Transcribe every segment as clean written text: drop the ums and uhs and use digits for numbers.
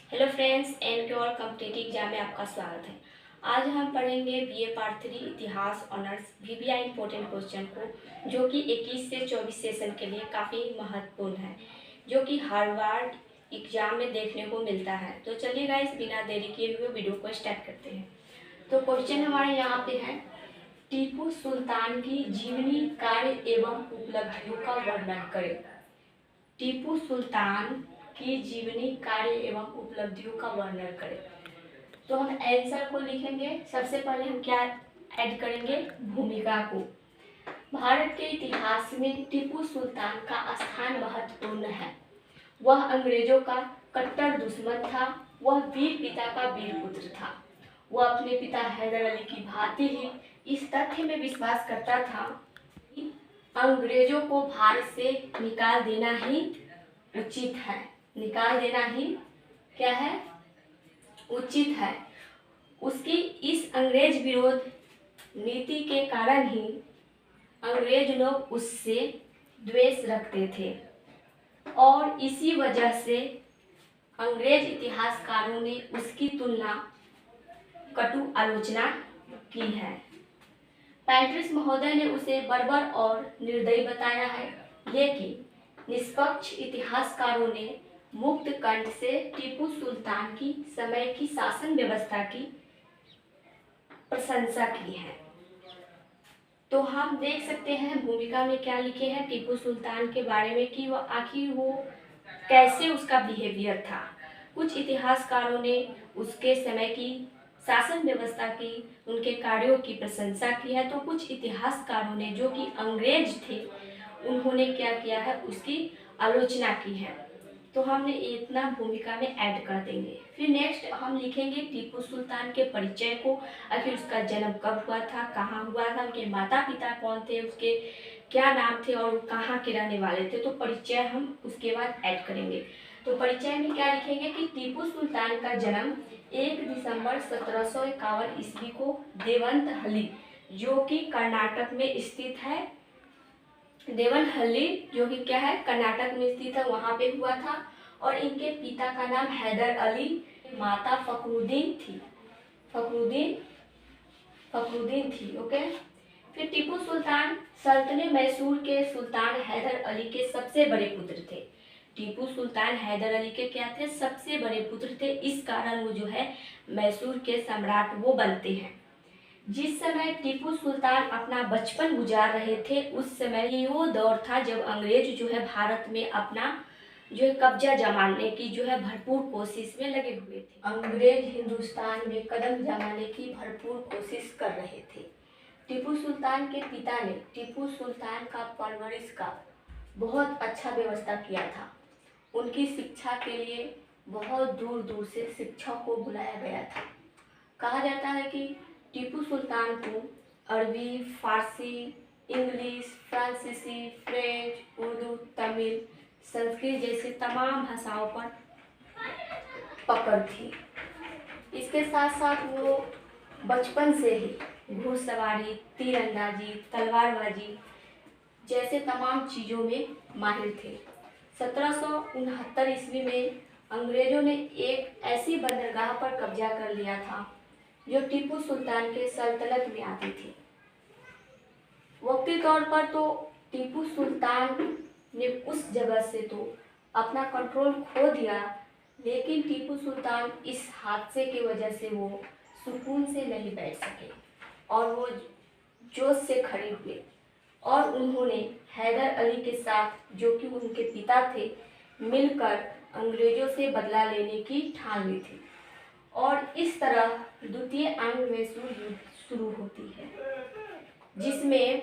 Hello friends, N के all competitive exam में आपका स्वागत है। आज हम पढ़ेंगे बीए पार्ट 3 इतिहास ऑनर्स वीवीआई इंपॉर्टेंट क्वेश्चन को, जो कि 21 से 24 सेशन के लिए काफ़ी महत्वपूर्ण है, जो कि हर बार एग्जाम में देखने को मिलता है। तो चलिए गाइस, बिना देरी किए हुए वीडियो को स्टार्ट करते हैं। तो क्वेश्चन हमारे यहाँ पे है, टीपू सुल्तान की जीवनी, कार्य एवं उपलब्धियों का वर्णन करें। टीपू सुल्तान की जीवनी, कार्य एवं उपलब्धियों का वर्णन करें। तो हम आंसर को लिखेंगे। सबसे पहले हम क्या ऐड करेंगे, भूमिका को। भारत के इतिहास में टीपू सुल्तान का स्थान महत्वपूर्ण है। वह अंग्रेजों का कट्टर दुश्मन था। वह वीर पिता का वीर पुत्र था। वह अपने पिता हैदर अली की भांति ही इस तथ्य में विश्वास करता था कि अंग्रेजों को भारत से निकाल देना ही उचित है। निकाल देना ही क्या है, उचित है। उसकी इस अंग्रेज विरोध नीति के कारण ही अंग्रेज लोग उससे द्वेष रखते थे और इसी वजह से अंग्रेज इतिहासकारों ने उसकी तुलना कटु आलोचना की है। पैट्रिस महोदय ने उसे बर्बर और निर्दयी बताया है, लेकिन निष्पक्ष इतिहासकारों ने मुक्त कंठ से टीपू सुल्तान की समय की शासन व्यवस्था की प्रशंसा की है। तो हम देख सकते हैं भूमिका में क्या लिखे हैं टीपू सुल्तान के बारे में कि वह आखिर वो कैसे उसका बिहेवियर था। कुछ इतिहासकारों ने उसके समय की शासन व्यवस्था की, उनके कार्यों की प्रशंसा की है। तो कुछ इतिहासकारों ने, जो कि अंग्रेज थे, उन्होंने क्या किया है, उसकी आलोचना की है। तो हमने इतना भूमिका में ऐड कर देंगे। फिर नेक्स्ट हम लिखेंगे टीपू सुल्तान के परिचय को। आखिर उसका जन्म कब हुआ था, कहाँ हुआ था, उनके माता पिता कौन थे, उसके क्या नाम थे और कहाँ के रहने वाले थे। तो परिचय हम उसके बाद ऐड करेंगे। तो परिचय में क्या लिखेंगे कि टीपू सुल्तान का जन्म 1 दिसंबर 1751 ईस्वी को देवनहल्ली, जो कि कर्नाटक में स्थित है, देवनहल्ली जो कि क्या है, कर्नाटक में स्थित है, वहां पे हुआ था। और इनके पिता का नाम हैदर अली, माता फखरुद्दीन थी। फखरुद्दीन थी। ओके। फिर टीपू सुल्तान सल्तनत मैसूर के सुल्तान हैदर अली के सबसे बड़े पुत्र थे। टीपू सुल्तान हैदर अली के क्या थे, सबसे बड़े पुत्र थे। इस कारण वो जो है मैसूर के सम्राट वो बनते हैं। जिस समय टीपू सुल्तान अपना बचपन गुजार रहे थे, उस समय ये वो दौर था जब अंग्रेज जो है भारत में अपना जो है कब्जा जमाने की जो है भरपूर कोशिश में लगे हुए थे। अंग्रेज हिंदुस्तान में कदम जमाने की भरपूर कोशिश कर रहे थे। टीपू सुल्तान के पिता ने टीपू सुल्तान का परवरिश का बहुत अच्छा व्यवस्था किया था। उनकी शिक्षा के लिए बहुत दूर दूर से शिक्षक को बुलाया गया था। कहा जाता है कि टीपू सुल्तान को अरबी, फारसी, इंग्लिश, फ्रांसीसी, फ्रेंच, उर्दू, तमिल, संस्कृत जैसे तमाम भाषाओं पर पकड़ थी। इसके साथ साथ वो बचपन से ही घुड़सवारी, तीरंदाजी, तलवारबाजी जैसे तमाम चीज़ों में माहिर थे। 1769 ईस्वी में अंग्रेजों ने एक ऐसी बंदरगाह पर कब्जा कर लिया था जो टीपू सुल्तान के सल्तनत में आती थी। वक्ती तौर पर तो टीपू सुल्तान ने उस जगह से तो अपना कंट्रोल खो दिया, लेकिन टीपू सुल्तान इस हादसे की वजह से वो सुकून से नहीं बैठ सके और वो जोश से खड़े हुए और उन्होंने हैदर अली के साथ, जो कि उनके पिता थे, मिलकर अंग्रेजों से बदला लेने की ठान ली थी। और इस तरह द्वितीय आंग्ल मैसूर युद्ध शुरू होती है, जिसमें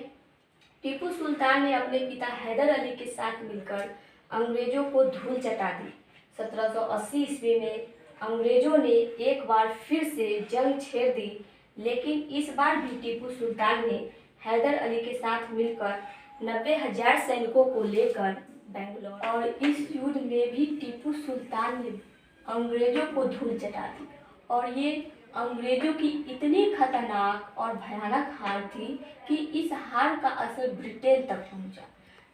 टीपू सुल्तान ने अपने पिता हैदर अली के साथ मिलकर अंग्रेजों को धूल चटा दी। 1780 ईस्वी में अंग्रेजों ने एक बार फिर से जंग छेड़ दी, लेकिन इस बार भी टीपू सुल्तान ने हैदर अली के साथ मिलकर 90,000 सैनिकों को लेकर बेंगलोर, और इस युद्ध में भी टीपू सुल्तान ने अंग्रेजों को धूल चटा दी। और ये अंग्रेजों की इतनी खतरनाक और भयानक हार थी कि इस हार का असर ब्रिटेन तक पहुंचा।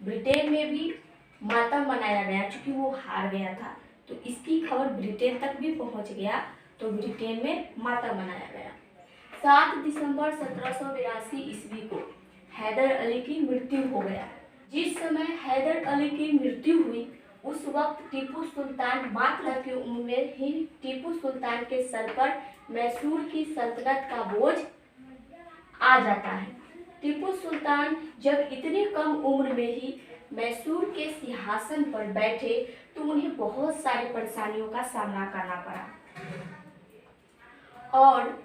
ब्रिटेन में भी मातम मनाया गया, क्योंकि वो हार गया था। तो इसकी खबर ब्रिटेन तक भी पहुंच गया, तो ब्रिटेन में मातम मनाया गया। 7 दिसंबर 1782 ईस्वी को हैदर अली की मृत्यु हो गया। जिस समय हैदर अली की मृत्यु हुई उस वक्त टीपू सुल्तान मात्र की उम्र में ही टीपू सुल्तान के सर पर मैसूर की सल्तनत का बोझ आ जाता है। टीपू सुल्तान जब इतनी कम उम्र में ही मैसूर के सिंहासन पर बैठे तो उन्हें बहुत सारी परेशानियों का सामना करना पड़ा, और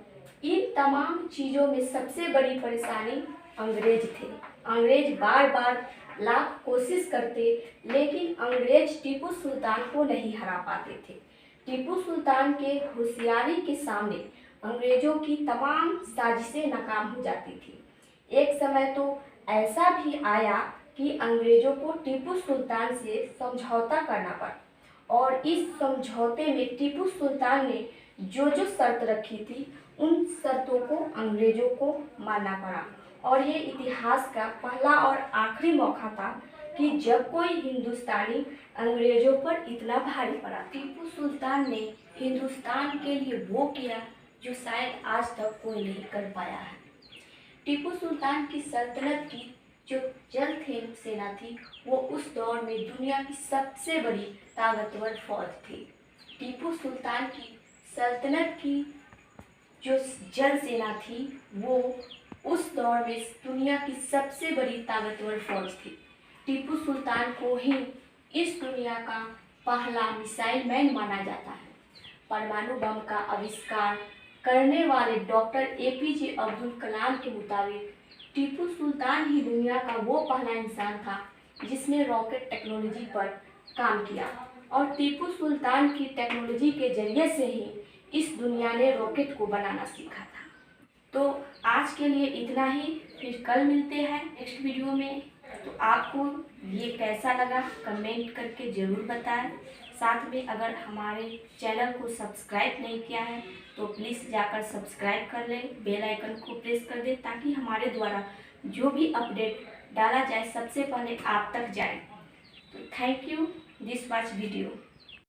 इन तमाम चीज़ों में सबसे बड़ी परेशानी अंग्रेज थे। अंग्रेज बार बार लाख कोशिश करते, लेकिन अंग्रेज टीपू सुल्तान को नहीं हरा पाते थे। टीपू सुल्तान के होशियारी के सामने अंग्रेजों की तमाम साजिशें नाकाम हो जाती थी। एक समय तो ऐसा भी आया कि अंग्रेजों को टीपू सुल्तान से समझौता करना पड़ा, और इस समझौते में टीपू सुल्तान ने जो जो शर्त रखी थी उन शर्तों को अंग्रेजों को मानना पड़ा। और ये इतिहास का पहला और आखिरी मौका था कि जब कोई हिंदुस्तानी अंग्रेजों पर इतना भारी पड़ा। टीपू सुल्तान ने हिंदुस्तान के लिए वो किया जो शायद आज तक कोई नहीं कर पाया है। टीपू सुल्तान की सल्तनत की जो जल सेना थी वो उस दौर में दुनिया की सबसे बड़ी ताकतवर फौज थी। टीपू सुल्तान की सल्तनत की जो जल सेना थी वो उस दौर में दुनिया की सबसे बड़ी ताकतवर फौज थी। टीपू सुल्तान को ही इस दुनिया का पहला मिसाइल मैन माना जाता है। परमाणु बम का आविष्कार करने वाले डॉक्टर APJ अब्दुल कलाम के मुताबिक टीपू सुल्तान ही दुनिया का वो पहला इंसान था जिसने रॉकेट टेक्नोलॉजी पर काम किया, और टीपू सुल्तान की टेक्नोलॉजी के जरिए से ही इस दुनिया ने रॉकेट को बनाना सीखा था। तो आज के लिए इतना ही, फिर कल मिलते हैं नेक्स्ट वीडियो में। तो आपको ये कैसा लगा कमेंट करके ज़रूर बताएं। साथ में अगर हमारे चैनल को सब्सक्राइब नहीं किया है तो प्लीज़ जाकर सब्सक्राइब कर लें, बेल आइकन को प्रेस कर दें ताकि हमारे द्वारा जो भी अपडेट डाला जाए सबसे पहले आप तक जाए। तो thank you this watch video.